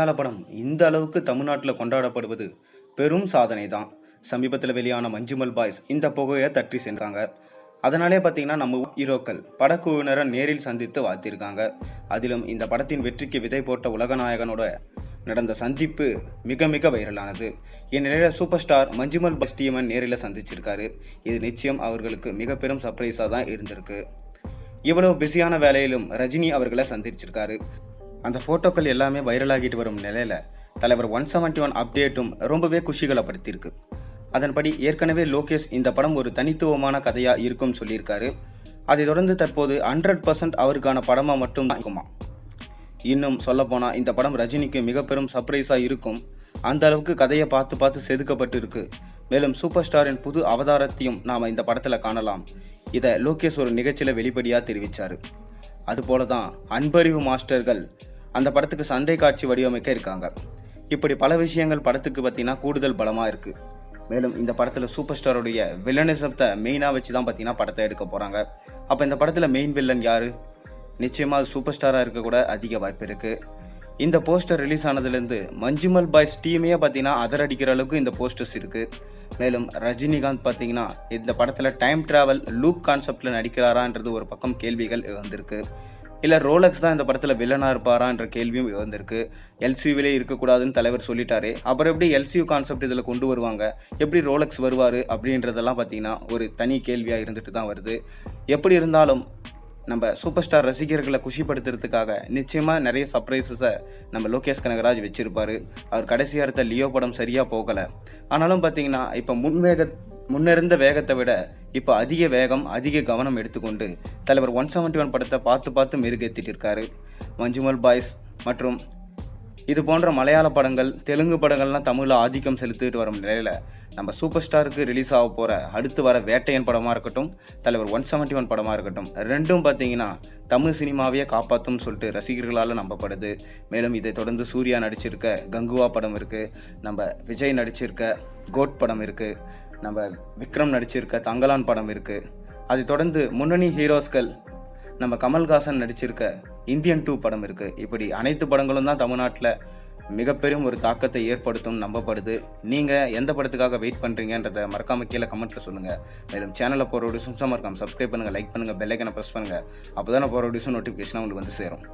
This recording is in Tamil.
மலையாள படம் இந்த அளவுக்கு தமிழ்நாட்டில் கொண்டாடப்படுவது பெரும் சாதனை தான். சமீபத்தில் வெளியான மஞ்சுமல் பாய்ஸ் இந்த புகையை தட்டி சென்றாங்க. அதனாலே பார்த்தீங்கன்னா நம்ம ஹீரோக்கள் படக்குழுவினரை நேரில் சந்தித்து வாழ்த்திருக்காங்க. அதிலும் இந்த படத்தின் வெற்றிக்கு விதை போட்ட உலகநாயகனோட நடந்த சந்திப்பு மிக மிக வைரலானது. இந்நிலையில் சூப்பர் ஸ்டார் மஞ்சுமல் பாய்ஸ் டீமை நேரில் சந்திச்சிருக்காரு. இது நிச்சயம் அவர்களுக்கு மிக பெரும் சர்ப்ரைஸாக தான் இருந்திருக்கு. இவ்வளவு பிஸியான வேலையிலும் ரஜினி அவர்களை சந்திச்சிருக்காரு. அந்த ஃபோட்டோக்கள் எல்லாமே வைரலாகிட்டு வரும் நிலையில் தலைவர் 171 அப்டேட்டும் ரொம்பவே குஷிகளை படுத்தியிருக்கு. அதன்படி ஏற்கனவே லோகேஷ் இந்த படம் ஒரு தனித்துவமான கதையாக இருக்கும்னு சொல்லியிருக்காரு. அதை தொடர்ந்து தற்போது 100% அவருக்கான படமாக மட்டும் இருக்குமா. இன்னும் சொல்லப்போனால் இந்த படம் ரஜினிக்கு மிக பெரும் சர்ப்ரைஸாக இருக்கும். அந்த அளவுக்கு கதையை பார்த்து பார்த்து செதுக்கப்பட்டு இருக்கு. மேலும் சூப்பர் ஸ்டாரின் புது அவதாரத்தையும் நாம் இந்த படத்தில் காணலாம். இதை லோகேஷ் ஒரு நிகழ்ச்சியில் வெளிப்படையாக தெரிவித்தார். அதுபோல தான் அன்பறிவு மாஸ்டர்கள் அந்த படத்துக்கு சண்டை காட்சி வடிவமைக்க இருக்காங்க. இப்படி பல விஷயங்கள் படத்துக்கு பார்த்தீங்கன்னா கூடுதல் பலமாக இருக்குது. மேலும் இந்த படத்தில் சூப்பர் ஸ்டாரோடைய வில்லனிசத்தை மெயினாக வச்சு தான் பார்த்தீங்கன்னா படத்தை எடுக்க போகிறாங்க. அப்போ இந்த படத்தில் மெயின் வில்லன் யார்? நிச்சயமாக சூப்பர் ஸ்டாராக இருக்க கூட அதிக வாய்ப்பு இருக்குது. இந்த போஸ்டர் ரிலீஸ் ஆனதுலேருந்து மஞ்சுமல் பாய்ஸ் டீமே பார்த்தீங்கன்னா அதரடிக்கிற அளவுக்கு இந்த போஸ்டர்ஸ் இருக்குது. மேலும் ரஜினிகாந்த் பார்த்தீங்கன்னா இந்த படத்தில் டைம் ட்ராவல் லூப் கான்செப்டில் நடிக்கிறாரான்றது ஒரு பக்கம் கேள்விகள் வந்திருக்கு. இல்லை ரோலக்ஸ் தான் இந்த படத்தில் வில்லனாக இருப்பாரான்ற கேள்வியும் வந்திருக்கு. எல்சியூவிலே இருக்கக்கூடாதுன்னு தலைவர் சொல்லிட்டாரு. அப்புறம் எப்படி எல்சியூ கான்செப்ட் இதில் கொண்டு வருவாங்க, எப்படி ரோலக்ஸ் வருவார் அப்படின்றதெல்லாம் பார்த்தீங்கன்னா ஒரு தனி கேள்வியாக இருந்துட்டு தான் வருது. எப்படி இருந்தாலும் நம்ம சூப்பர் ஸ்டார் ரசிகர்களை குஷிப்படுத்துறதுக்காக நிச்சயமாக நிறைய சர்ப்ரைசஸை நம்ம லோகேஷ் கனகராஜ் வச்சிருப்பார். அவர் கடைசியாக எடுத்த லியோ படம் சரியாக போகலை. ஆனாலும் பார்த்தீங்கன்னா இப்போ முன்னிருந்த வேகத்தை விட இப்போ அதிக வேகம் அதிக கவனம் எடுத்துக்கொண்டு தலைவர் 171 படத்தை பார்த்து மெருகேற்றிட்டு இருக்காரு. மஞ்சுமல் பாய்ஸ் மற்றும் இது போன்ற மலையாள படங்கள் தெலுங்கு படங்கள்லாம் தமிழில் ஆதிக்கம் செலுத்திட்டு வரும் நிலையில் நம்ம சூப்பர் ஸ்டாருக்கு ரிலீஸ் ஆக போகிற அடுத்து வர வேட்டையன் படமாக இருக்கட்டும், தலைவர் 171 படமாக இருக்கட்டும், ரெண்டும் பார்த்தீங்கன்னா தமிழ் சினிமாவையே காப்பாற்றும் சொல்லிட்டு ரசிகர்களால் நம்பப்படுது. மேலும் இதை தொடர்ந்து சூர்யா நடிச்சிருக்க கங்குவா படம் இருக்குது, நம்ம விஜய் நடிச்சிருக்க கோட் படம் இருக்குது, நம்ம விக்ரம் நடிச்சிருக்க தங்கலான் படம் இருக்குது. அதை தொடர்ந்து முன்னணி ஹீரோஸ்கள் நம்ம கமல்ஹாசன் நடிச்சிருக்க இந்தியன் 2 படம் இருக்குது. இப்படி அனைத்து படங்களும் தான் தமிழ்நாட்டில் மிகப்பெரும் ஒரு தாக்கத்தை ஏற்படுத்தும் நம்பப்படுது. நீங்கள் எந்த படத்துக்காக வெயிட் பண்ணுறீங்கன்றதை மறக்காம கீழே கமெண்ட்டில் சொல்லுங்கள். மேலும் சேனலில் போகிற வீடியோஸும் மறக்காம சப்ஸ்கிரைப் பண்ணுங்கள், லைக் பண்ணுங்கள், பெல் ஐக்கனை ப்ரெஸ் பண்ணுங்கள். அப்போ தான் போகிற வீடியோஸும் நோட்டிஃபிகேஷனாக உங்களுக்கு வந்து சேரும்.